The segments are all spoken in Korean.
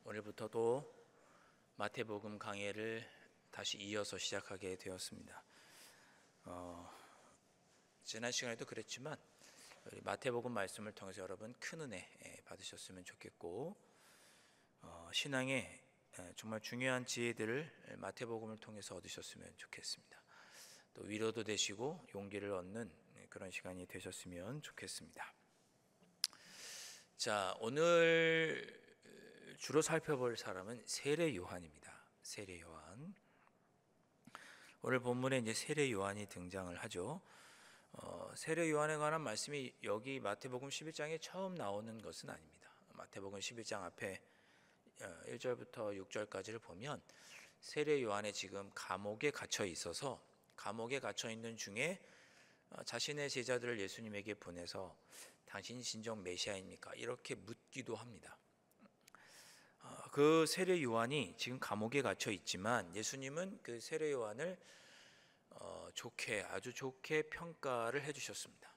오늘부터도 마태복음 강해를 다시 이어서 시작하게 되었습니다. 지난 시간에도 그랬지만 우리 마태복음 말씀을 통해서 여러분 큰 은혜 받으셨으면 좋겠고, 신앙의 정말 중요한 지혜들을 마태복음을 통해서 얻으셨으면 좋겠습니다. 또 위로도 되시고 용기를 얻는 그런 시간이 되셨으면 좋겠습니다. 자, 오늘 주로 살펴볼 사람은 세례 요한입니다. 세례 요한. 오늘 본문에 이제 세례 요한이 등장을 하죠. 세례 요한에 관한 말씀이 여기 마태복음 11장에 처음 나오는 것은 아닙니다. 마태복음 11장 앞에 1절부터 6절까지를 보면 세례 요한이 지금 감옥에 갇혀 있어서 감옥에 갇혀 있는 중에 자신의 제자들을 예수님에게 보내서 당신이 진정 메시아입니까? 이렇게 묻기도 합니다. 그 세례 요한이 지금 감옥에 갇혀 있지만 예수님은 그 세례 요한을 아주 좋게 평가를 해주셨습니다.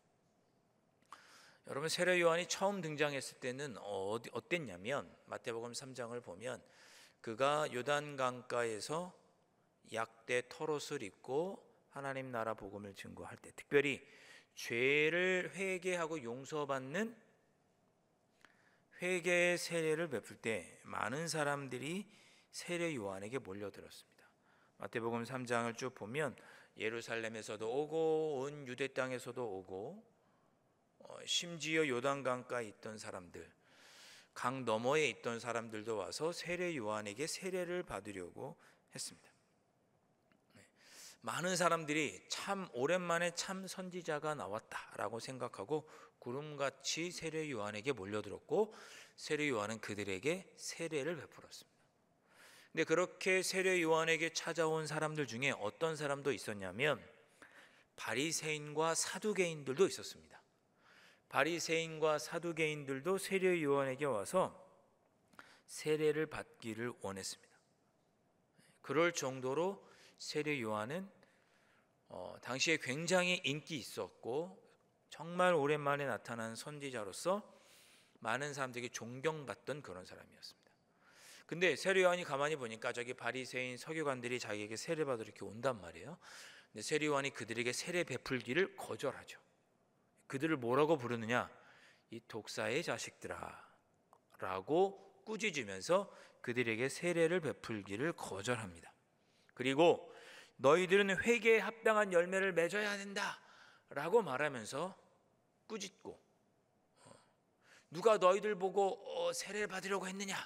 여러분, 세례 요한이 처음 등장했을 때는 어땠냐면 마태복음 3장을 보면 그가 요단 강가에서 약대 털옷을 입고 하나님 나라 복음을 증거할 때, 특별히 죄를 회개하고 용서받는 회개의 세례를 베풀 때 많은 사람들이 세례 요한에게 몰려들었습니다. 마태복음 3장을 쭉 보면 예루살렘에서도 오고 온 유대 땅에서도 오고, 심지어 요단강가에 있던 사람들, 강 너머에 있던 사람들도 와서 세례 요한에게 세례를 받으려고 했습니다. 많은 사람들이 참 오랜만에 참 선지자가 나왔다라고 생각하고 구름같이 세례 요한에게 몰려들었고, 세례 요한은 그들에게 세례를 베풀었습니다. 근데 그렇게 세례 요한에게 찾아온 사람들 중에 어떤 사람도 있었냐면 바리새인과 사두개인들도 있었습니다. 바리새인과 사두개인들도 세례 요한에게 와서 세례를 받기를 원했습니다. 그럴 정도로 세례 요한은 당시에 굉장히 인기 있었고 정말 오랜만에 나타난 선지자로서 많은 사람들에게 존경받던 그런 사람이었습니다. 근데 세례 요한이 가만히 보니까 저기 바리새인 서기관들이 자기에게 세례 받으러 이렇게 온단 말이에요. 근데 세례 요한이 그들에게 세례 베풀기를 거절하죠. 그들을 뭐라고 부르느냐? 이 독사의 자식들아 라고 꾸짖으면서 그들에게 세례를 베풀기를 거절합니다. 그리고 너희들은 회개에 합당한 열매를 맺어야 된다 라고 말하면서 꾸짖고, 누가 너희들 보고 세례를 받으려고 했느냐?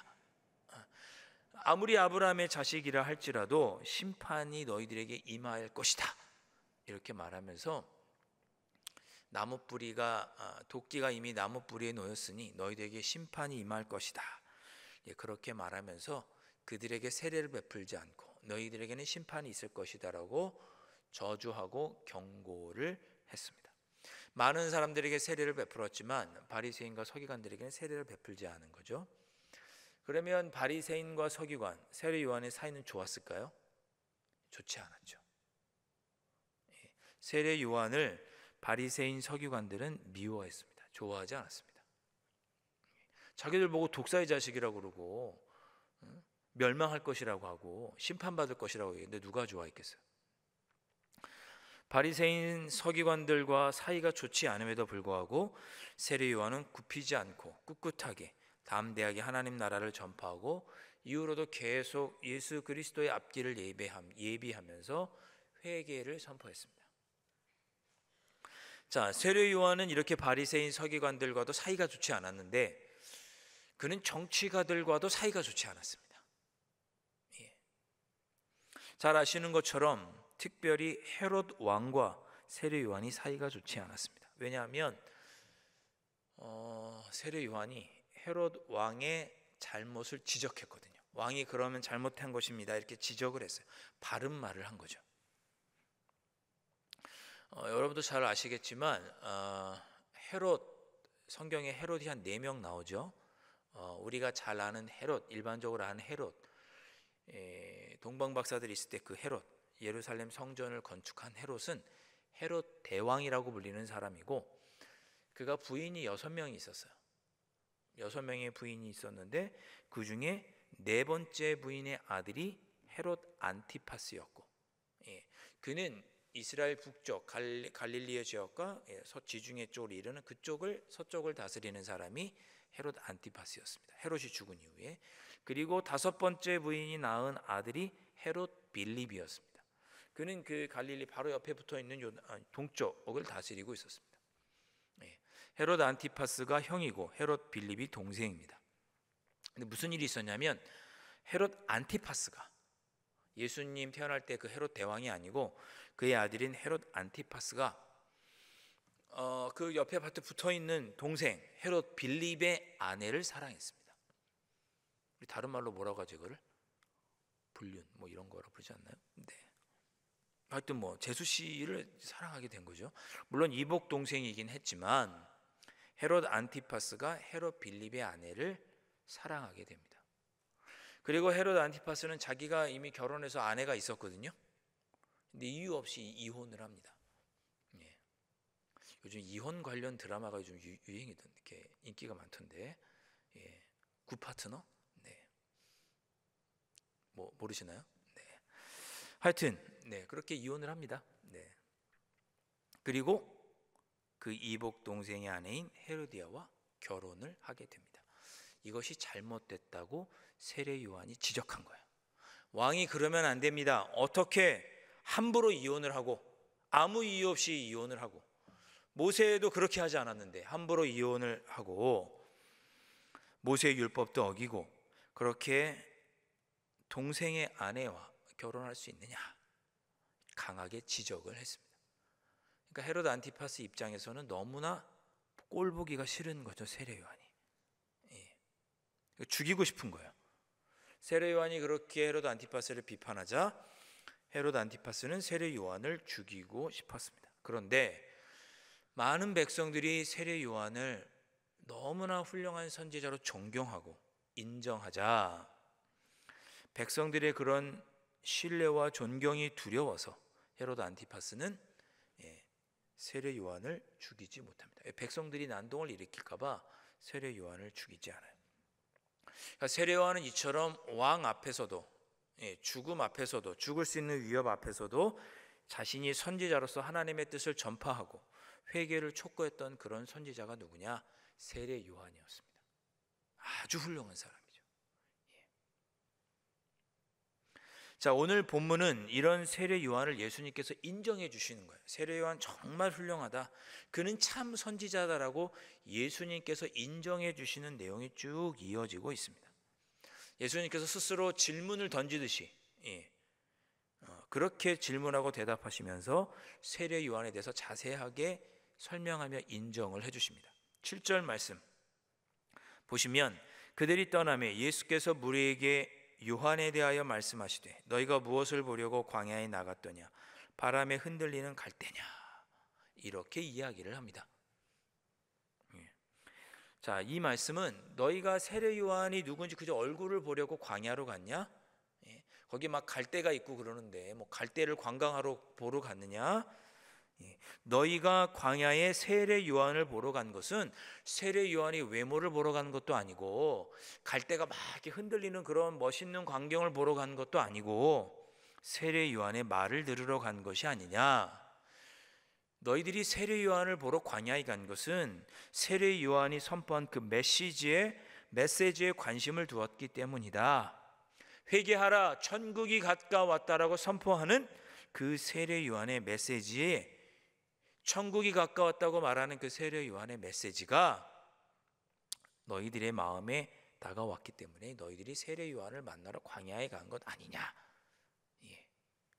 아무리 아브라함의 자식이라 할지라도 심판이 너희들에게 임할 것이다 이렇게 말하면서 도끼가 이미 나무 뿌리에 놓였으니 너희들에게 심판이 임할 것이다, 그렇게 말하면서 그들에게 세례를 베풀지 않고 너희들에게는 심판이 있을 것이다 라고 저주하고 경고를 했습니다. 많은 사람들에게 세례를 베풀었지만 바리새인과 서기관들에게는 세례를 베풀지 않은 거죠. 그러면 바리새인과 서기관, 세례 요한의 사이는 좋았을까요? 좋지 않았죠. 세례 요한을 바리새인 서기관들은 미워했습니다. 좋아하지 않았습니다. 자기들 보고 독사의 자식이라고 그러고 멸망할 것이라고 하고 심판받을 것이라고 얘기했는데 누가 좋아했겠어요? 바리새인 서기관들과 사이가 좋지 않음에도 불구하고 세례 요한은 굽히지 않고 꿋꿋하게 담대하게 하나님 나라를 전파하고 이후로도 계속 예수 그리스도의 앞길을 예비하면서 회개를 선포했습니다. 자, 세례 요한은 이렇게 바리새인 서기관들과도 사이가 좋지 않았는데 그는 정치가들과도 사이가 좋지 않았습니다. 잘 아시는 것처럼 특별히 헤롯 왕과 세례 요한이 사이가 좋지 않았습니다. 왜냐하면 세례 요한이 헤롯 왕의 잘못을 지적했거든요. 왕이 그러면 잘못한 것입니다 이렇게 지적을 했어요. 바른 말을 한 거죠. 여러분도 잘 아시겠지만 성경에 헤롯이 한 4명 나오죠. 우리가 잘 아는 헤롯, 일반적으로 아는 헤롯, 동방박사들이 있을 때 그 헤롯, 예루살렘 성전을 건축한 헤롯은 헤롯 대왕이라고 불리는 사람이고, 그가 부인이 6명이 있었어요. 6명의 부인이 있었는데 그 중에 네 번째 부인의 아들이 헤롯 안티파스였고, 그는 이스라엘 북쪽 갈릴리의 지역과 지중해 쪽을 이르는 그쪽을 서쪽을 다스리는 사람이 헤롯 안티파스였습니다. 헤롯이 죽은 이후에. 그리고 다섯 번째 부인이 낳은 아들이 헤롯 빌립이었습니다. 그는 그 갈릴리 바로 옆에 붙어 있는 동쪽을 다스리고 있었습니다. 헤롯 안티파스가 형이고 헤롯 빌립이 동생입니다. 근데 무슨 일이 있었냐면 헤롯 안티파스가 예수님 태어날 때 그 헤롯 대왕이 아니고 그의 아들인 헤롯 안티파스가 그 옆에 붙어 있는 동생 헤롯 빌립의 아내를 사랑했습니다. 우리 다른 말로 뭐라고 하죠? 그걸 불륜 뭐 이런 거라고 부르지 않나요? 네. 하여튼 뭐 제수 씨를 사랑하게 된 거죠. 물론 이복 동생이긴 했지만 헤롯 안티파스가 헤롯 빌립의 아내를 사랑하게 됩니다. 그리고 헤롯 안티파스는 자기가 이미 결혼해서 아내가 있었거든요. 근데 이유 없이 이혼을 합니다. 요즘 이혼 관련 드라마가 요즘 유행이던 이렇게 인기가 많던데, 굿파트너, 뭐 모르시나요? 하여튼 그렇게 이혼을 합니다. 그리고 그 이복 동생의 아내인 헤로디아와 결혼을 하게 됩니다. 이것이 잘못됐다고 세례 요한이 지적한 거예요. 왕이 그러면 안 됩니다. 어떻게 함부로 이혼을 하고 아무 이유 없이 이혼을 하고, 모세도 그렇게 하지 않았는데 함부로 이혼을 하고 모세의 율법도 어기고 그렇게 동생의 아내와 결혼할 수 있느냐, 강하게 지적을 했습니다. 그러니까 헤롯 안티파스 입장에서는 너무나 꼴보기가 싫은 거죠. 세례 요한이 죽이고 싶은 거예요. 세례 요한이 그렇게 헤롯 안티파스를 비판하자 헤롯 안티파스는 세례 요한을 죽이고 싶었습니다. 그런데 많은 백성들이 세례 요한을 너무나 훌륭한 선지자로 존경하고 인정하자 백성들의 그런 신뢰와 존경이 두려워서 헤롯 안티파스는 세례 요한을 죽이지 못합니다. 백성들이 난동을 일으킬까 봐 세례 요한을 죽이지 않아요. 그러니까 세례 요한은 이처럼 왕 앞에서도, 죽음 앞에서도, 죽을 수 있는 위협 앞에서도 자신이 선지자로서 하나님의 뜻을 전파하고 회개를 촉구했던 그런 선지자가 누구냐? 세례 요한이었습니다. 아주 훌륭한 사람이죠. 자, 오늘 본문은 이런 세례 요한을 예수님께서 인정해 주시는 거예요. 세례 요한 정말 훌륭하다, 그는 참 선지자다라고 예수님께서 인정해 주시는 내용이 쭉 이어지고 있습니다. 예수님께서 스스로 질문을 던지듯이 그렇게 질문하고 대답하시면서 세례 요한에 대해서 자세하게 설명하며 인정을 해주십니다. 7절 말씀 보시면 그들이 떠나매 예수께서 무리에게 요한에 대하여 말씀하시되 너희가 무엇을 보려고 광야에 나갔더냐, 바람에 흔들리는 갈대냐, 이렇게 이야기를 합니다. 자, 이 말씀은 너희가 세례 요한이 누군지 그저 얼굴을 보려고 광야로 갔냐? 거기 막 갈대가 있고 그러는데 뭐 갈대를 관광하러 보러 갔느냐? 너희가 광야에 세례 요한을 보러 간 것은 세례 요한이 외모를 보러 간 것도 아니고 갈대가 막 이렇게 흔들리는 그런 멋있는 광경을 보러 간 것도 아니고 세례 요한의 말을 들으러 간 것이 아니냐. 너희들이 세례 요한을 보러 광야에 간 것은 세례 요한이 선포한 그 메시지에 관심을 두었기 때문이다. 회개하라, 천국이 가까웠다라고 선포하는 그 세례 요한의 메시지에, 천국이 가까웠다고 말하는 그 세례 요한의 메시지가 너희들의 마음에 다가왔기 때문에 너희들이 세례 요한을 만나러 광야에 간 것 아니냐.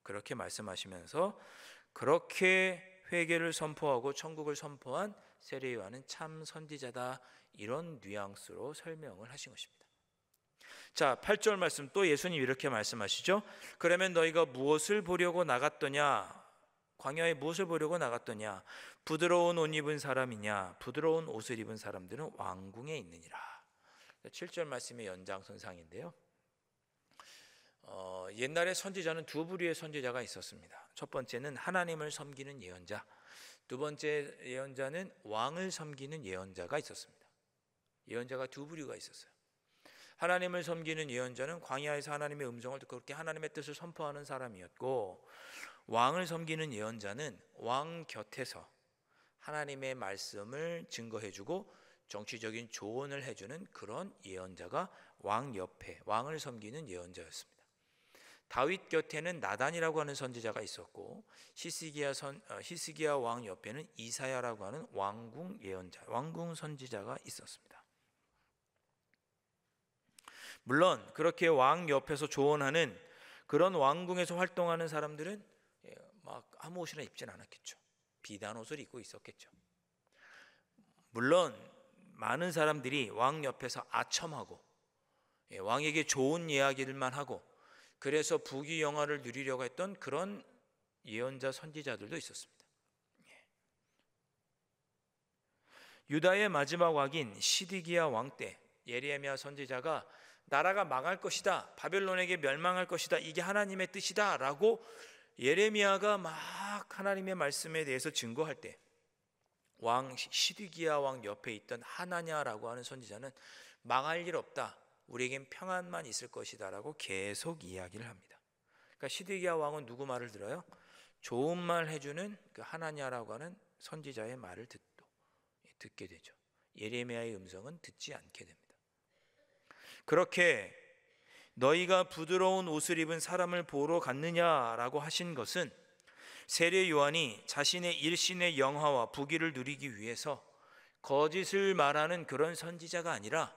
그렇게 말씀하시면서 그렇게 회개를 선포하고 천국을 선포한 세례 요한은 참 선지자다, 이런 뉘앙스로 설명을 하신 것입니다. 자, 8절 말씀 또 예수님 이렇게 말씀하시죠. 그러면 너희가 무엇을 보려고 나갔더냐? 광야에 무엇을 보려고 나갔더냐? 부드러운 옷 입은 사람이냐? 부드러운 옷을 입은 사람들은 왕궁에 있느니라. 7절 말씀의 연장선상인데요. 옛날에 선지자는 두 부류의 선지자가 있었습니다. 첫 번째는 하나님을 섬기는 예언자, 두 번째 예언자는 왕을 섬기는 예언자가 있었습니다. 예언자가 두 부류가 있었어요. 하나님을 섬기는 예언자는 광야에서 하나님의 음성을 듣고 그렇게 하나님의 뜻을 선포하는 사람이었고, 왕을 섬기는 예언자는 왕 곁에서 하나님의 말씀을 증거해주고 정치적인 조언을 해주는 그런 예언자가 왕 옆에 왕을 섬기는 예언자였습니다. 다윗 곁에는 나단이라고 하는 선지자가 있었고, 히스기야 왕 옆에는 이사야라고 하는 왕궁 예언자, 왕궁 선지자가 있었습니다. 물론 그렇게 왕 옆에서 조언하는 그런 왕궁에서 활동하는 사람들은 막 아무 옷이나 입진 않았겠죠. 비단 옷을 입고 있었겠죠. 물론 많은 사람들이 왕 옆에서 아첨하고 왕에게 좋은 이야기들만 하고 그래서 부귀영화를 누리려고 했던 그런 예언자 선지자들도 있었습니다. 유다의 마지막 왕인 시드기야 왕 때 예레미야 선지자가 나라가 망할 것이다, 바벨론에게 멸망할 것이다, 이게 하나님의 뜻이다 라고 예레미야가 막 하나님의 말씀에 대해서 증거할 때 왕 시드기야 왕 옆에 있던 하나냐라고 하는 선지자는 망할 일 없다, 우리에겐 평안만 있을 것이다 라고 계속 이야기를 합니다. 그러니까 시드기야 왕은 누구 말을 들어요? 좋은 말 해주는 그 하나냐라고 하는 선지자의 말을 듣게 되죠. 예레미야의 음성은 듣지 않게 됩니다. 그렇게 너희가 부드러운 옷을 입은 사람을 보러 갔느냐라고 하신 것은 세례 요한이 자신의 일신의 영화와 부귀를 누리기 위해서 거짓을 말하는 그런 선지자가 아니라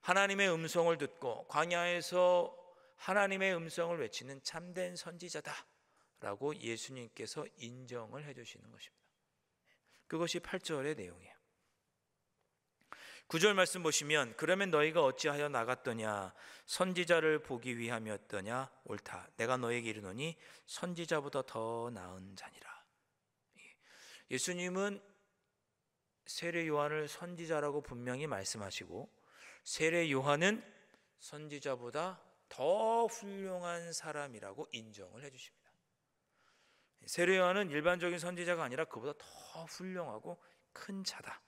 하나님의 음성을 듣고 광야에서 하나님의 음성을 외치는 참된 선지자다라고 예수님께서 인정을 해주시는 것입니다. 그것이 8절의 내용이에요. 9절 말씀 보시면 그러면 너희가 어찌하여 나갔더냐, 선지자를 보기 위함이었더냐, 옳다, 내가 너에게 이르노니 선지자보다 더 나은 자니라. 예수님은 세례 요한을 선지자라고 분명히 말씀하시고 세례 요한은 선지자보다 더 훌륭한 사람이라고 인정을 해주십니다. 세례 요한은 일반적인 선지자가 아니라 그보다 더 훌륭하고 큰 자다.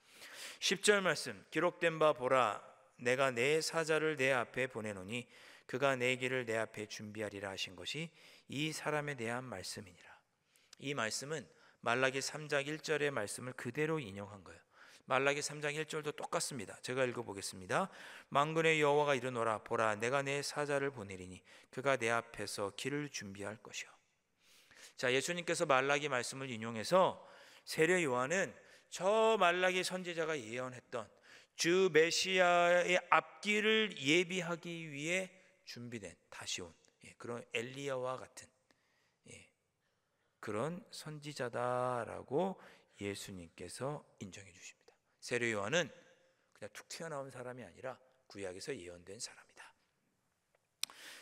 10절 말씀, 기록된 바 보라, 내가 내 사자를 내 앞에 보내노니 그가 내 길을 내 앞에 준비하리라 하신 것이 이 사람에 대한 말씀이니라. 이 말씀은 말라기 3장 1절의 말씀을 그대로 인용한 거예요. 말라기 3장 1절도 똑같습니다. 제가 읽어보겠습니다. 만군의 여호와가 이르노라, 보라, 내가 내 사자를 보내리니 그가 내 앞에서 길을 준비할 것이요. 자, 예수님께서 말라기 말씀을 인용해서 세례 요한은 저 말라기 선지자가 예언했던 주 메시아의 앞길을 예비하기 위해 준비된 다시 온 그런 엘리야와 같은 그런 선지자다라고 예수님께서 인정해 주십니다. 세례 요한은 그냥 툭 튀어나온 사람이 아니라 구약에서 예언된 사람이다.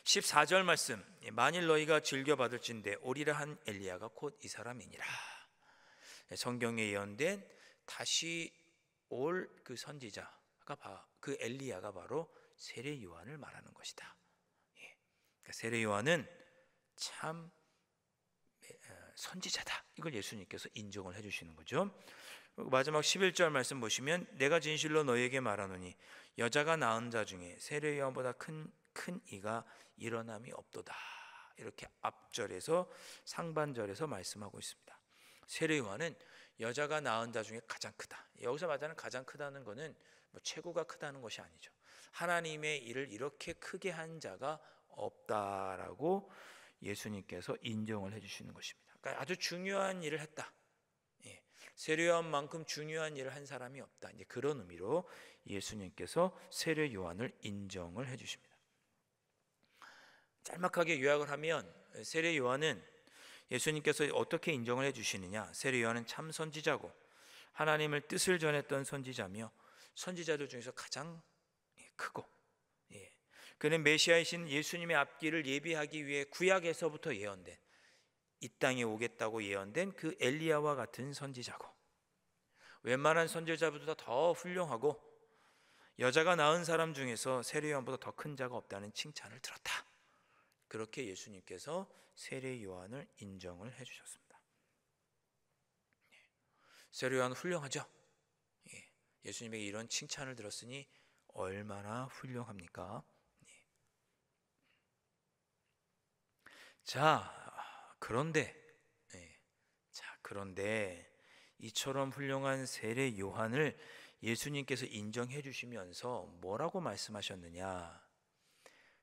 14절 말씀, 만일 너희가 즐겨받을진대 오리라 한 엘리야가 곧 이 사람이니라. 성경에 예언된 다시 올 그 선지자가 그 엘리야가 바로 세례 요한을 말하는 것이다. 그러니까 세례 요한은 참 선지자다, 이걸 예수님께서 인정을 해주시는 거죠. 마지막 11절 말씀 보시면 내가 진실로 너희에게 말하노니 여자가 낳은 자 중에 세례 요한보다 큰 이가 일어남이 없도다, 이렇게 앞절에서 상반절에서 말씀하고 있습니다. 세례 요한은 여자가 낳은 자 중에 가장 크다. 여기서 말하는 가장 크다는 것은 뭐 최고가 크다는 것이 아니죠. 하나님의 일을 이렇게 크게 한 자가 없다라고 예수님께서 인정을 해주시는 것입니다. 그러니까 아주 중요한 일을 했다. 세례 요한만큼 중요한 일을 한 사람이 없다. 이제 그런 의미로 예수님께서 세례 요한을 인정을 해주십니다. 짤막하게 요약을 하면 세례 요한은 예수님께서 어떻게 인정을 해주시느냐, 세례 요한은 참 선지자고 하나님을 뜻을 전했던 선지자며 선지자들 중에서 가장 크고 그는 메시아이신 예수님의 앞길을 예비하기 위해 구약에서부터 예언된 이 땅에 오겠다고 예언된 그 엘리야와 같은 선지자고 웬만한 선지자보다 더 훌륭하고 여자가 낳은 사람 중에서 세례 요한보다 더 큰 자가 없다는 칭찬을 들었다. 그렇게 예수님께서 세례 요한을 인정을 해주셨습니다. 세례 요한 훌륭하죠? 예수님에게 이런 칭찬을 들었으니 얼마나 훌륭합니까? 자, 그런데 이처럼 훌륭한 세례 요한을 예수님께서 인정해 주시면서 뭐라고 말씀하셨느냐?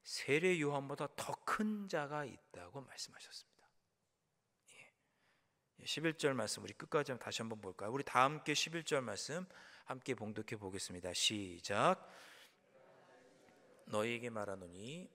세례 요한보다 더 큰 자가 있다고 말씀하셨습니다. 11절 말씀 우리 끝까지 다시 한번 볼까요? 우리 다 함께 11절 말씀 함께 봉독해 보겠습니다. 시작. 너희에게 말하노니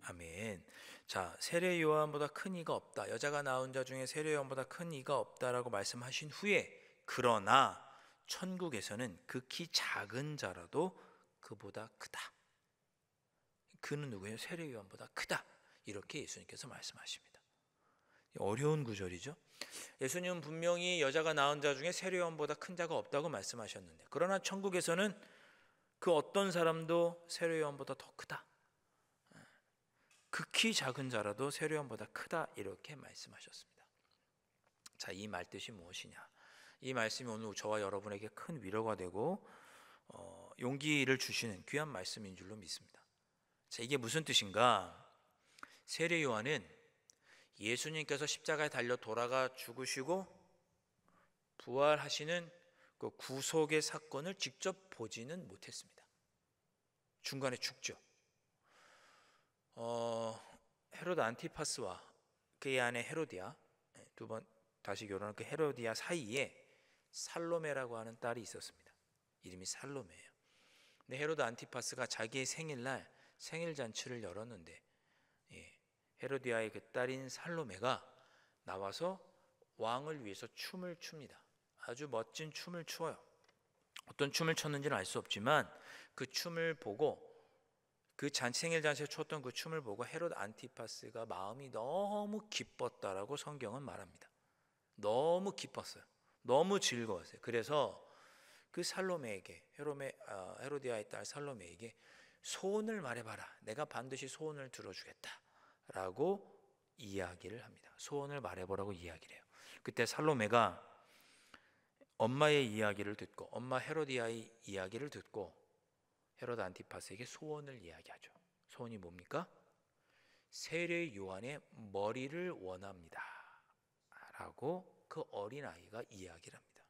아멘. 자, 세례 요한보다 큰 이가 없다. 여자가 낳은 자 중에 세례 요한보다 큰 이가 없다라고 말씀하신 후에 그러나 천국에서는 극히 작은 자라도 그보다 크다. 그는 누구예요? 세례 요한보다 크다. 이렇게 예수님께서 말씀하십니다. 어려운 구절이죠. 예수님은 분명히 여자가 낳은 자 중에 세례 요한보다 큰 자가 없다고 말씀하셨는데 그러나 천국에서는 그 어떤 사람도 세례 요한보다 더 크다. 극히 작은 자라도 세례 요한보다 크다 이렇게 말씀하셨습니다. 자, 이 말뜻이 무엇이냐? 이 말씀이 오늘 저와 여러분에게 큰 위로가 되고 용기를 주시는 귀한 말씀인 줄로 믿습니다. 자, 이게 무슨 뜻인가? 세례 요한은 예수님께서 십자가에 달려 돌아가 죽으시고 부활하시는 그 구속의 사건을 직접 보지는 못했습니다. 중간에 죽죠. 헤로드 안티파스와 그의 아내 헤로디아, 두 번 다시 결혼한 그 헤로디아 사이에 살로메라고 하는 딸이 있었습니다. 이름이 살로메예요. 근데 헤로드 안티파스가 자기의 생일날 생일 잔치를 열었는데 헤로디아의 그 딸인 살로메가 나와서 왕을 위해서 춤을 춥니다. 아주 멋진 춤을 추어요. 어떤 춤을 췄는지는 알 수 없지만 그 춤을 보고 그 생일 잔치에 췄던 그 춤을 보고 헤롯 안티파스가 마음이 너무 기뻤다라고 성경은 말합니다. 너무 기뻤어요. 너무 즐거웠어요. 그래서 그 살로메에게 헤로디아의 딸 살로메에게 소원을 말해봐라. 내가 반드시 소원을 들어주겠다라고 이야기를 합니다. 소원을 말해보라고 이야기를 해요. 그때 살로메가 엄마의 이야기를 듣고 엄마 헤로디아의 이야기를 듣고 헤롯 안티파스에게 소원을 이야기하죠. 소원이 뭡니까? 세례 요한의 머리를 원합니다 라고 그 어린아이가 이야기를 합니다.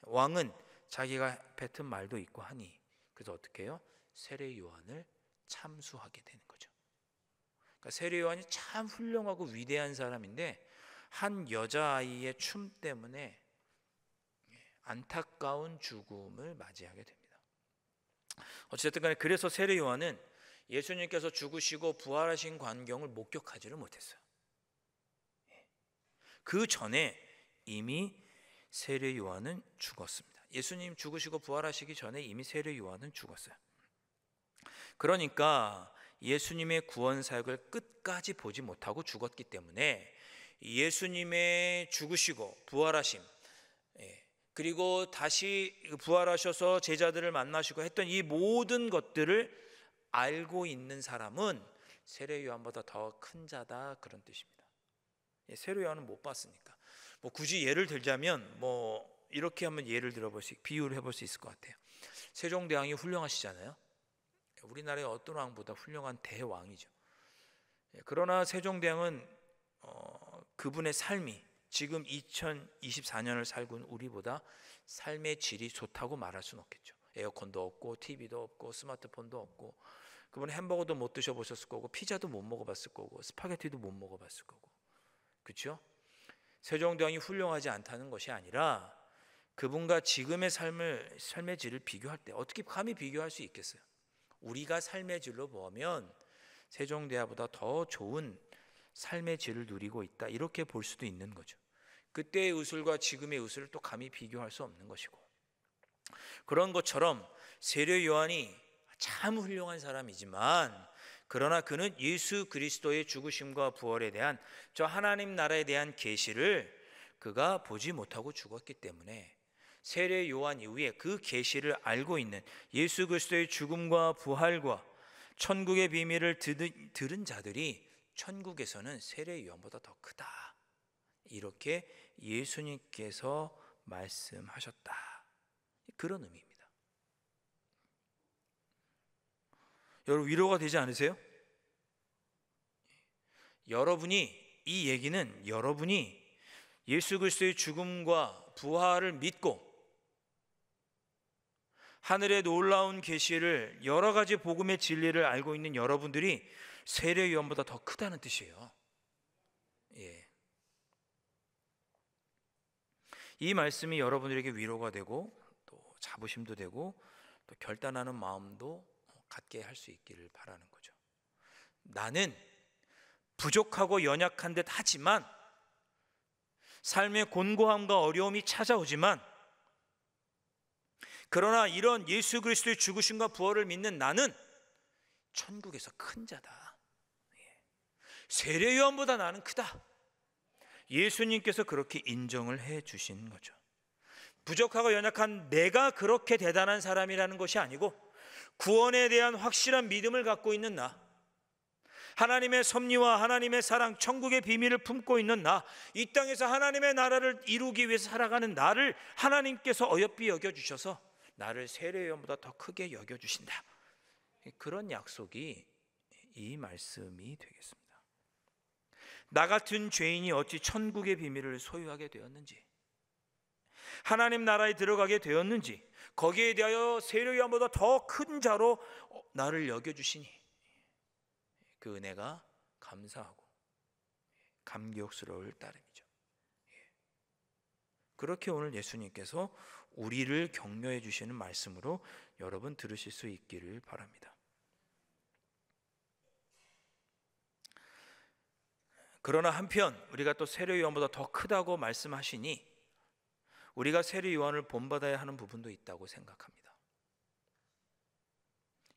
왕은 자기가 뱉은 말도 있고 하니 그래서 어떻게 해요? 세례 요한을 참수하게 되는 거죠. 그러니까 세례 요한이 참 훌륭하고 위대한 사람인데 한 여자아이의 춤 때문에 안타까운 죽음을 맞이하게 됩니다. 어쨌든 간에 그래서 세례 요한은 예수님께서 죽으시고 부활하신 광경을 목격하지를 못했어요. 그 전에 이미 세례 요한은 죽었습니다. 예수님 죽으시고 부활하시기 전에 이미 세례 요한은 죽었어요. 그러니까 예수님의 구원 사역을 끝까지 보지 못하고 죽었기 때문에 예수님의 죽으시고 부활하심 그리고 다시 부활하셔서 제자들을 만나시고 했던 이 모든 것들을 알고 있는 사람은 세례 요한보다 더 큰 자다 그런 뜻입니다. 세례 요한은 못 봤으니까. 굳이 예를 들자면 이렇게 한번 예를 비유를 해볼 수 있을 것 같아요. 세종대왕이 훌륭하시잖아요. 우리나라의 어떤 왕보다 훌륭한 대왕이죠. 그러나 세종대왕은 그분의 삶이 지금 2024년을 살고 있는 우리보다 삶의 질이 좋다고 말할 수는 없겠죠. 에어컨도 없고 TV도 없고 스마트폰도 없고 그분은 햄버거도 못 드셔보셨을 거고 피자도 못 먹어봤을 거고 스파게티도 못 먹어봤을 거고 그렇죠? 세종대왕이 훌륭하지 않다는 것이 아니라 그분과 지금의 삶의 질을 비교할 때 어떻게 감히 비교할 수 있겠어요? 우리가 삶의 질로 보면 세종대왕보다 더 좋은 삶의 질을 누리고 있다 이렇게 볼 수도 있는 거죠. 그때의 의술과 지금의 의술을 또 감히 비교할 수 없는 것이고 그런 것처럼 세례 요한이 참 훌륭한 사람이지만 그러나 그는 예수 그리스도의 죽으심과 부활에 대한 저 하나님 나라에 대한 계시를 그가 보지 못하고 죽었기 때문에 세례 요한 이후에 그 계시를 알고 있는 예수 그리스도의 죽음과 부활과 천국의 비밀을 들은 자들이 천국에서는 세례요한보다 더 크다. 이렇게 예수님께서 말씀하셨다. 그런 의미입니다. 여러분 위로가 되지 않으세요? 이 얘기는 여러분이 예수 그리스도의 죽음과 부활을 믿고 하늘의 놀라운 계시를, 여러 가지 복음의 진리를 알고 있는 여러분들이 세례 요한보다 더 크다는 뜻이에요. 예. 이 말씀이 여러분들에게 위로가 되고 또 자부심도 되고 또 결단하는 마음도 갖게 할 수 있기를 바라는 거죠. 나는 부족하고 연약한 듯 하지만, 삶의 곤고함과 어려움이 찾아오지만, 그러나 이런 예수 그리스도의 죽으심과 부활을 믿는 나는 천국에서 큰 자다. 세례 요한보다 나는 크다. 예수님께서 그렇게 인정을 해 주신 거죠. 부족하고 연약한 내가 그렇게 대단한 사람이라는 것이 아니고, 구원에 대한 확실한 믿음을 갖고 있는 나, 하나님의 섭리와 하나님의 사랑, 천국의 비밀을 품고 있는 나, 이 땅에서 하나님의 나라를 이루기 위해서 살아가는 나를 하나님께서 어여삐 여겨주셔서 나를 세례 요한보다 더 크게 여겨주신다. 그런 약속이 이 말씀이 되겠습니다. 나 같은 죄인이 어찌 천국의 비밀을 소유하게 되었는지, 하나님 나라에 들어가게 되었는지, 거기에 대하여 세례 요한보다 더 큰 자로 나를 여겨주시니 그 은혜가 감사하고 감격스러울 따름이죠. 그렇게 오늘 예수님께서 우리를 격려해 주시는 말씀으로 여러분 들으실 수 있기를 바랍니다. 그러나 한편 우리가 또 세례 요한보다 더 크다고 말씀하시니 우리가 세례 요한을 본받아야 하는 부분도 있다고 생각합니다.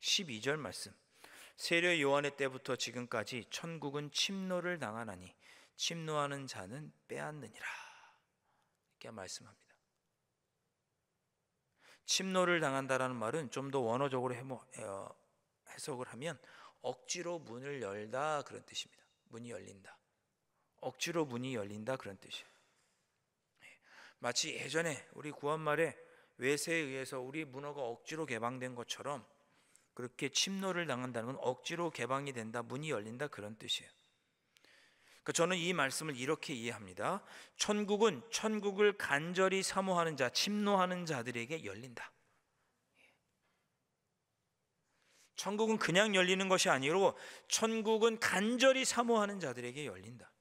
12절 말씀, 세례 요한의 때부터 지금까지 천국은 침노를 당하나니 침노하는 자는 빼앗느니라. 이렇게 말씀합니다. 침노를 당한다라는 말은 좀 더 원어적으로 해석을 하면 억지로 문을 열다, 그런 뜻입니다. 문이 열린다, 억지로 문이 열린다, 그런 뜻이에요. 마치 예전에 우리 구한말에 외세에 의해서 우리 문어가 억지로 개방된 것처럼, 그렇게 침노를 당한다는 건 억지로 개방이 된다, 문이 열린다, 그런 뜻이에요. 그러니까 저는 이 말씀을 이렇게 이해합니다. 천국은 천국을 간절히 사모하는 자, 침노하는 자들에게 열린다. 천국은 그냥 열리는 것이 아니고 천국은 간절히 사모하는 자들에게 열린다.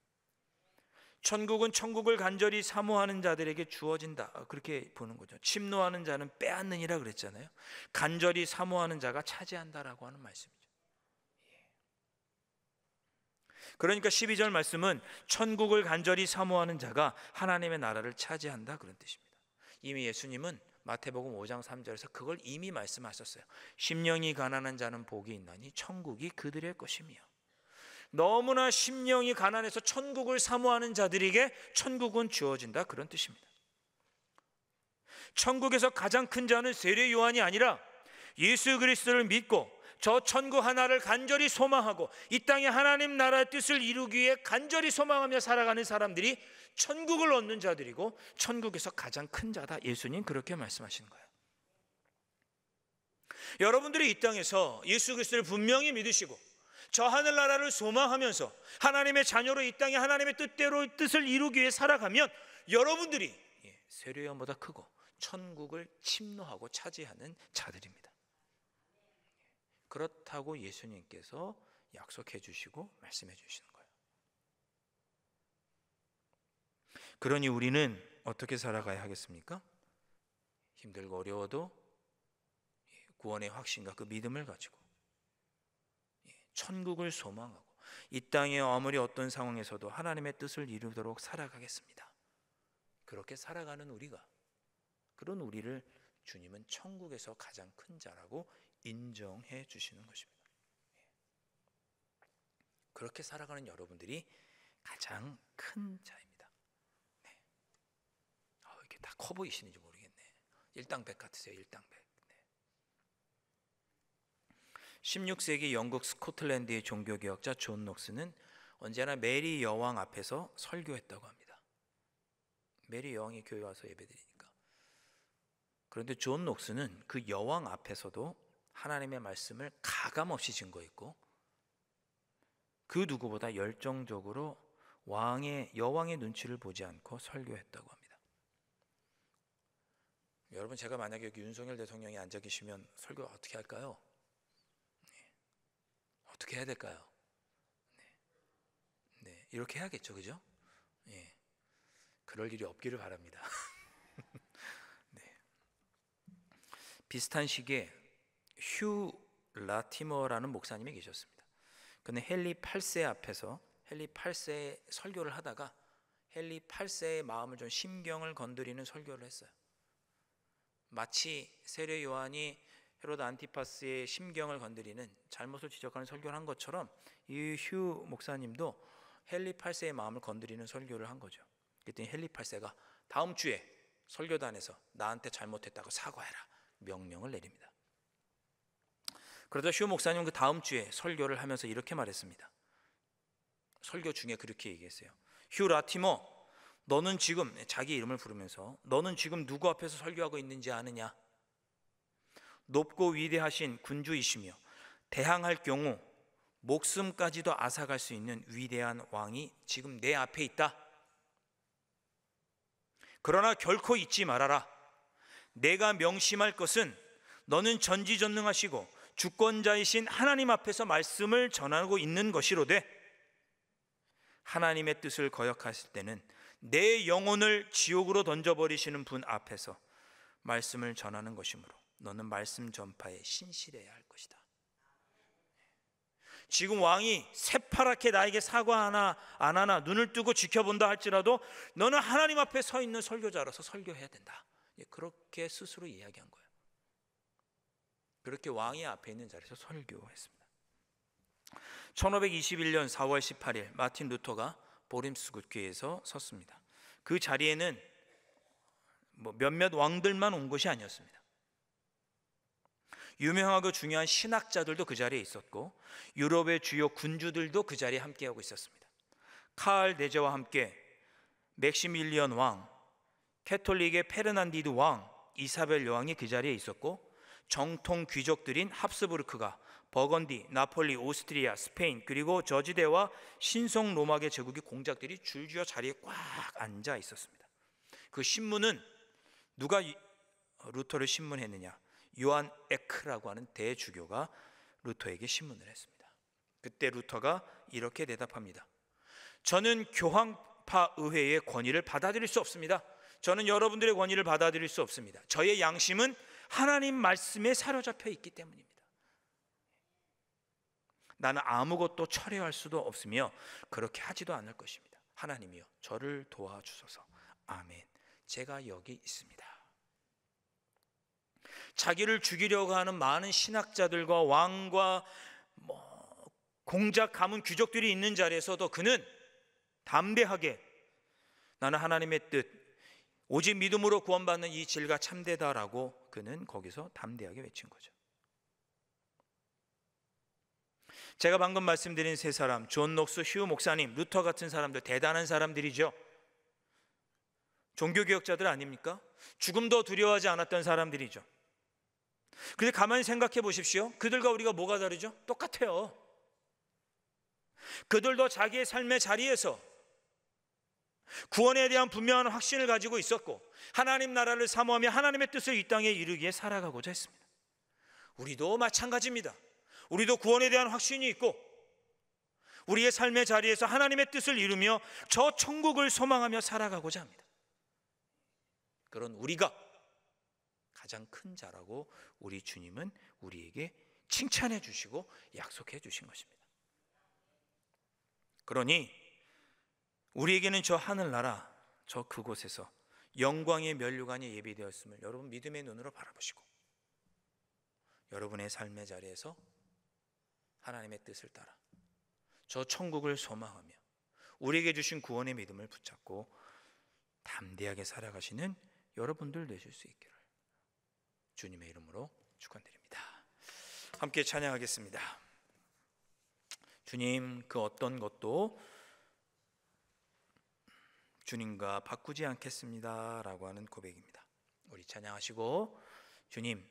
천국은 천국을 간절히 사모하는 자들에게 주어진다, 그렇게 보는 거죠. 침노하는 자는 빼앗느니라 그랬잖아요. 간절히 사모하는 자가 차지한다라고 하는 말씀이죠. 그러니까 12절 말씀은 천국을 간절히 사모하는 자가 하나님의 나라를 차지한다, 그런 뜻입니다. 이미 예수님은 마태복음 5장 3절에서 그걸 이미 말씀하셨어요. 심령이 가난한 자는 복이 있나니 천국이 그들의 것이며, 너무나 심령이 가난해서 천국을 사모하는 자들에게 천국은 주어진다, 그런 뜻입니다. 천국에서 가장 큰 자는 세례 요한이 아니라 예수 그리스도를 믿고 저 천국 하나를 간절히 소망하고 이 땅에 하나님 나라의 뜻을 이루기 위해 간절히 소망하며 살아가는 사람들이 천국을 얻는 자들이고 천국에서 가장 큰 자다. 예수님 그렇게 말씀하시는 거예요. 여러분들이 이 땅에서 예수 그리스도를 분명히 믿으시고 저 하늘나라를 소망하면서 하나님의 자녀로 이 땅에 하나님의 뜻대로 뜻을 이루기 위해 살아가면 여러분들이 세례 요한보다 크고 천국을 침노하고 차지하는 자들입니다. 그렇다고 예수님께서 약속해 주시고 말씀해 주시는 거예요. 그러니 우리는 어떻게 살아가야 하겠습니까? 힘들고 어려워도 구원의 확신과 그 믿음을 가지고 천국을 소망하고 이 땅의 아무리 어떤 상황에서도 하나님의 뜻을 이루도록 살아가겠습니다. 그렇게 살아가는 우리가, 그런 우리를 주님은 천국에서 가장 큰 자라고 인정해 주시는 것입니다. 그렇게 살아가는 여러분들이 가장 큰 자입니다. 네. 이렇게 다 커 보이시는지 모르겠네. 일당백 같으세요. 일당백. 16세기 영국 스코틀랜드의 종교개혁자 존 녹스는 언제나 메리 여왕 앞에서 설교했다고 합니다. 메리 여왕이 교회 와서 예배드리니까. 그런데 존 녹스는 그 여왕 앞에서도 하나님의 말씀을 가감없이 증거했고 그 누구보다 열정적으로 여왕의 눈치를 보지 않고 설교했다고 합니다. 여러분, 제가 만약에 여기 윤석열 대통령이 앉아 계시면 설교 어떻게 할까요? 어떻게 해야 될까요? 네, 이렇게 해야겠죠, 그죠? 그럴 일이 없기를 바랍니다. 네. 비슷한 시기에 휴 라티머라는 목사님이 계셨습니다. 그는 헨리 8세 앞에서 헨리 8세의 설교를 하다가 헨리 8세의 마음을 좀 심경을 건드리는 설교를 했어요. 마치 세례 요한이 헤로드 안티파스의 심경을 건드리는 잘못을 지적하는 설교를 한 것처럼 이 휴 목사님도 헨리 8세의 마음을 건드리는 설교를 한 거죠. 그랬더니 헨리 8세가 다음 주에 설교단에서 나한테 잘못했다고 사과해라 명령을 내립니다. 그러자 휴 목사님은 그 다음 주에 설교를 하면서 이렇게 말했습니다. 설교 중에 그렇게 얘기했어요. 휴 라티머, 너는 지금, 자기 이름을 부르면서 너는 지금 누구 앞에서 설교하고 있는지 아느냐? 높고 위대하신 군주이시며 대항할 경우 목숨까지도 앗아갈 수 있는 위대한 왕이 지금 내 앞에 있다. 그러나 결코 잊지 말아라. 내가 명심할 것은 너는 전지전능하시고 주권자이신 하나님 앞에서 말씀을 전하고 있는 것이로되 하나님의 뜻을 거역하실 때는 내 영혼을 지옥으로 던져버리시는 분 앞에서 말씀을 전하는 것이므로 너는 말씀 전파에 신실해야 할 것이다. 지금 왕이 새파랗게 나에게 사과하나 안 하나 눈을 뜨고 지켜본다 할지라도 너는 하나님 앞에 서 있는 설교자로서 설교해야 된다. 그렇게 스스로 이야기한 거예요. 그렇게 왕이 앞에 있는 자리에서 설교했습니다. 1521년 4월 18일 마틴 루터가 보림스굿 교회에서 섰습니다. 그 자리에는 몇몇 왕들만 온 것이 아니었습니다. 유명하고 중요한 신학자들도 그 자리에 있었고 유럽의 주요 군주들도 그 자리에 함께하고 있었습니다. 카를 네제와 함께 맥시밀리언 왕, 캐톨릭의 페르난디드 왕, 이사벨 여왕이 그 자리에 있었고 정통 귀족들인 합스부르크가 버건디, 나폴리, 오스트리아, 스페인 그리고 저지대와 신성 로마계 제국의 공작들이 줄지어 자리에 꽉 앉아 있었습니다. 그 신문은 누가 루터를 신문했느냐? 요한 에크라고 하는 대주교가 루터에게 신문을 했습니다. 그때 루터가 이렇게 대답합니다. 저는 교황파 의회의 권위를 받아들일 수 없습니다. 저는 여러분들의 권위를 받아들일 수 없습니다. 저의 양심은 하나님 말씀에 사로잡혀 있기 때문입니다. 나는 아무것도 철회할 수도 없으며 그렇게 하지도 않을 것입니다. 하나님이여 저를 도와주소서. 아멘. 제가 여기 있습니다. 자기를 죽이려고 하는 많은 신학자들과 왕과 공작 가문 귀족들이 있는 자리에서도 그는 담대하게 나는 하나님의 뜻 오직 믿음으로 구원받는 이 진리가 참되다라고 그는 거기서 담대하게 외친 거죠. 제가 방금 말씀드린 세 사람, 존 녹스, 휴 목사님, 루터 같은 사람들 대단한 사람들이죠. 종교개혁자들 아닙니까? 죽음도 두려워하지 않았던 사람들이죠. 그런데 가만히 생각해 보십시오. 그들과 우리가 뭐가 다르죠? 똑같아요. 그들도 자기의 삶의 자리에서 구원에 대한 분명한 확신을 가지고 있었고 하나님 나라를 사모하며 하나님의 뜻을 이 땅에 이루기에 살아가고자 했습니다. 우리도 마찬가지입니다. 우리도 구원에 대한 확신이 있고 우리의 삶의 자리에서 하나님의 뜻을 이루며 저 천국을 소망하며 살아가고자 합니다. 그런 우리가 가장 큰 자라고 우리 주님은 우리에게 칭찬해 주시고 약속해 주신 것입니다. 그러니 우리에게는 저 하늘나라 저 그곳에서 영광의 면류관이 예비되었음을 여러분 믿음의 눈으로 바라보시고 여러분의 삶의 자리에서 하나님의 뜻을 따라 저 천국을 소망하며 우리에게 주신 구원의 믿음을 붙잡고 담대하게 살아가시는 여러분들 되실 수 있기를 주님의 이름으로 축원드립니다. 함께 찬양하겠습니다. 주님, 그 어떤 것도 주님과 바꾸지 않겠습니다 라고 하는 고백입니다. 우리 찬양하시고, 주님,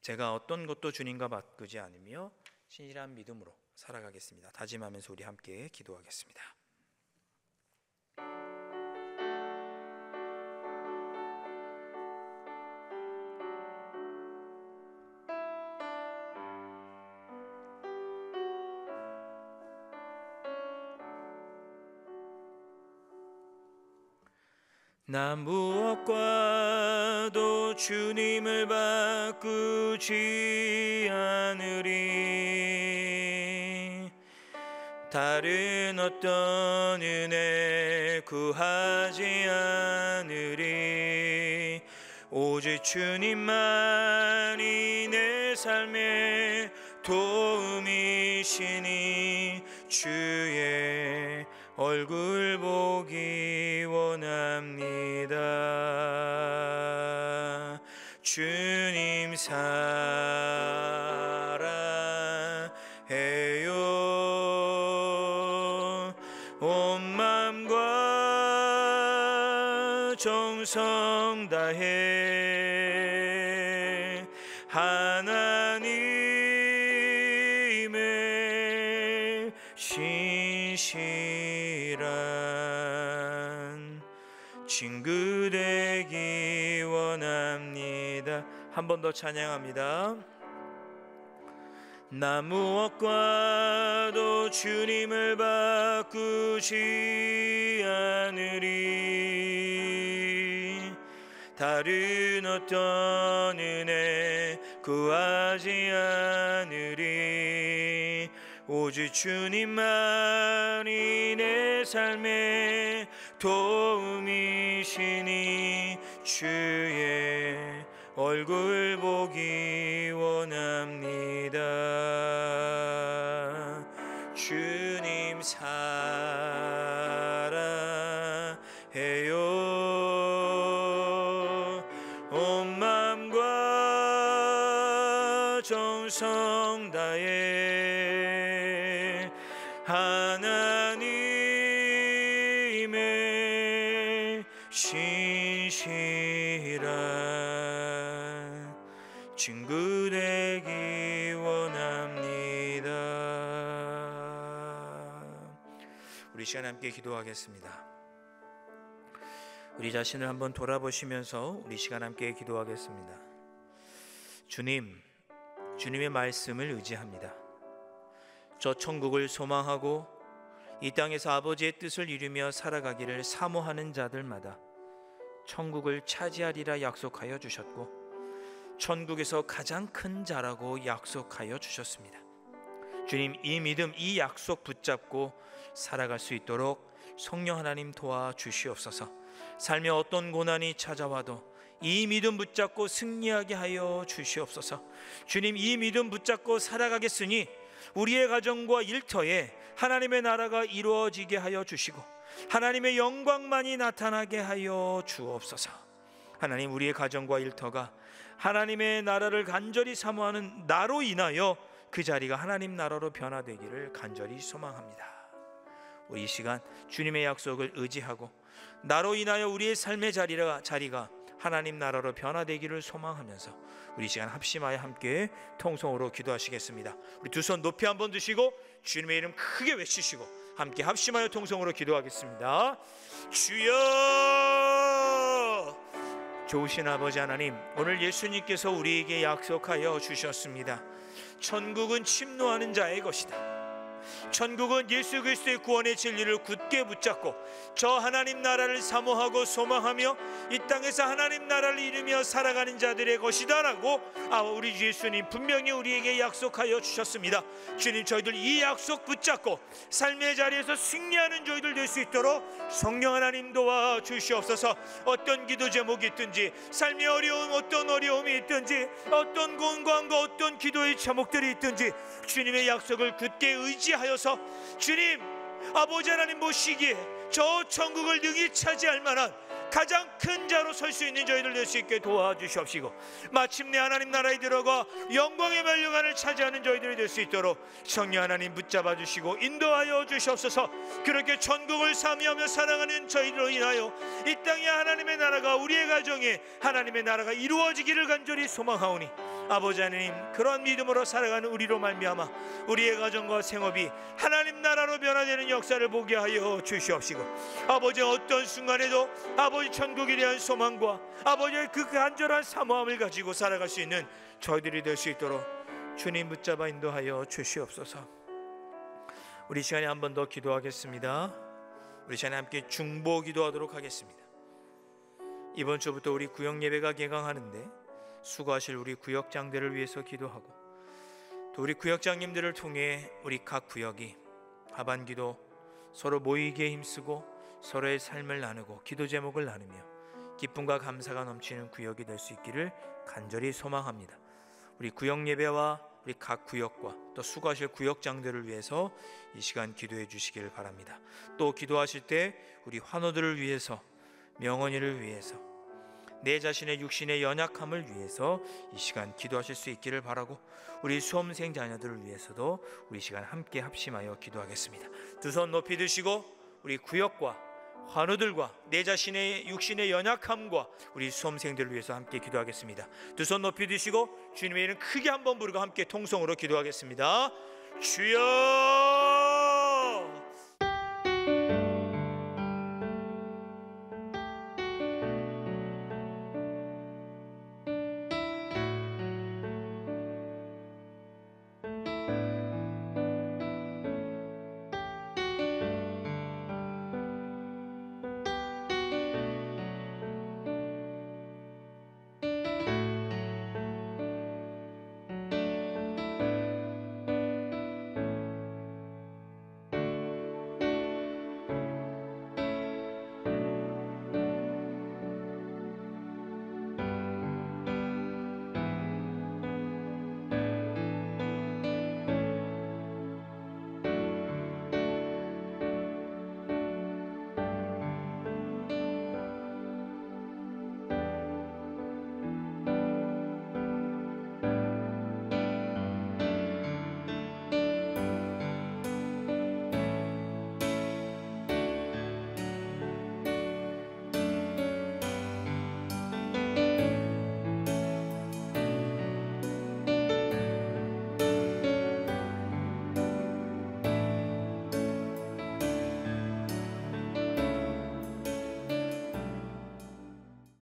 제가 어떤 것도 주님과 바꾸지 않으며 신실한 믿음으로 살아가겠습니다 다짐하면서 우리 함께 기도하겠습니다. 나 무엇과도 주님을 바꾸지 않으리. 다른 어떤 은혜 구하지 않으리. 오직 주님만이 내 삶의 도움이시니 주의 얼굴 보기 원합니다. 주님 사랑해요. 온 마음과 정성 다해 하나님의 신실한 친구 되기 원합니다. 한 번 더 찬양합니다. 나 무엇과도 주님을 바꾸지 않으리. 다른 어떤 은혜 구하지 않으리. 오직 주님만이 내 삶의 도움이시니 주의 얼굴 보기 원합니다. 주님 사랑해요. 온 마음과 정성 다해 하나님의 신실한 친구 되기 원합니다. 우리 시간 함께 기도하겠습니다. 우리 자신을 한번 돌아보시면서 우리 시간 함께 기도하겠습니다. 주님, 주님의 말씀을 의지합니다. 저 천국을 소망하고 이 땅에서 아버지의 뜻을 이루며 살아가기를 사모하는 자들마다 천국을 차지하리라 약속하여 주셨고 천국에서 가장 큰 자라고 약속하여 주셨습니다. 주님, 이 믿음, 이 약속 붙잡고 살아갈 수 있도록 성령 하나님 도와주시옵소서. 삶에 어떤 고난이 찾아와도 이 믿음 붙잡고 승리하게 하여 주시옵소서. 주님, 이 믿음 붙잡고 살아가겠으니 우리의 가정과 일터에 하나님의 나라가 이루어지게 하여 주시고 하나님의 영광만이 나타나게 하여 주옵소서. 하나님, 우리의 가정과 일터가 하나님의 나라를 간절히 사모하는 나로 인하여 그 자리가 하나님 나라로 변화되기를 간절히 소망합니다. 우리 이 시간 주님의 약속을 의지하고 나로 인하여 우리의 삶의 자리가 하나님 나라로 변화되기를 소망하면서 우리 시간 합심하여 함께 통성으로 기도하시겠습니다. 우리 두 손 높이 한번 드시고 주님의 이름 크게 외치시고 함께 합심하여 통성으로 기도하겠습니다. 주여! 좋으신 아버지 하나님, 오늘 예수님께서 우리에게 약속하여 주셨습니다. 천국은 침노하는 자의 것이다. 천국은 예수 그리스도의 구원의 진리를 굳게 붙잡고 저 하나님 나라를 사모하고 소망하며 이 땅에서 하나님 나라를 이루며 살아가는 자들의 것이다 라고 우리 예수님 분명히 우리에게 약속하여 주셨습니다. 주님, 저희들 이 약속 붙잡고 삶의 자리에서 승리하는 저희들 될 수 있도록 성령 하나님 도와주시옵소서. 어떤 기도 제목이 있든지, 삶의 어떤 어려움이 있든지, 어떤 공고함과 어떤 기도의 제목들이 있든지 주님의 약속을 굳게 의지하여서 주님, 아버지 하나님 모시기에 저 천국을 능히 차지할 만한 가장 큰 자로 설 수 있는 저희들 될 수 있게 도와주시옵시고, 마침내 하나님 나라에 들어가 영광의 멸류관을 차지하는 저희들이 될 수 있도록 성령 하나님 붙잡아 주시고 인도하여 주시옵소서. 그렇게 천국을 사모하며 살아가는 저희들로 인하여 이 땅에 하나님의 나라가, 우리의 가정에 하나님의 나라가 이루어지기를 간절히 소망하오니, 아버지 하나님, 그런 믿음으로 살아가는 우리로 말미암아 우리의 가정과 생업이 하나님 나라로 변화되는 역사를 보게 하여 주시옵시고, 아버지 어떤 순간에도 아버지 천국에 대한 소망과 아버지의 그 간절한 사모함을 가지고 살아갈 수 있는 저희들이 될 수 있도록 주님 붙잡아 인도하여 주시옵소서. 우리 시간에 한 번 더 기도하겠습니다. 우리 시간에 함께 중보 기도하도록 하겠습니다. 이번 주부터 우리 구역 예배가 개강하는데 수고하실 우리 구역장들을 위해서 기도하고, 또 우리 구역장님들을 통해 우리 각 구역이 하반기도 서로 모이기에 힘쓰고 서로의 삶을 나누고 기도 제목을 나누며 기쁨과 감사가 넘치는 구역이 될 수 있기를 간절히 소망합니다. 우리 구역 예배와 우리 각 구역과 또 수고하실 구역장들을 위해서 이 시간 기도해 주시길 바랍니다. 또 기도하실 때 우리 환우들을 위해서, 명언이를 위해서, 내 자신의 육신의 연약함을 위해서 이 시간 기도하실 수 있기를 바라고, 우리 수험생 자녀들을 위해서도 우리 시간 함께 합심하여 기도하겠습니다. 두 손 높이 드시고 우리 구역과 환우들과 내 자신의 육신의 연약함과 우리 수험생들을 위해서 함께 기도하겠습니다. 두 손 높이 드시고 주님의 이름 크게 한번 부르고 함께 통성으로 기도하겠습니다. 주여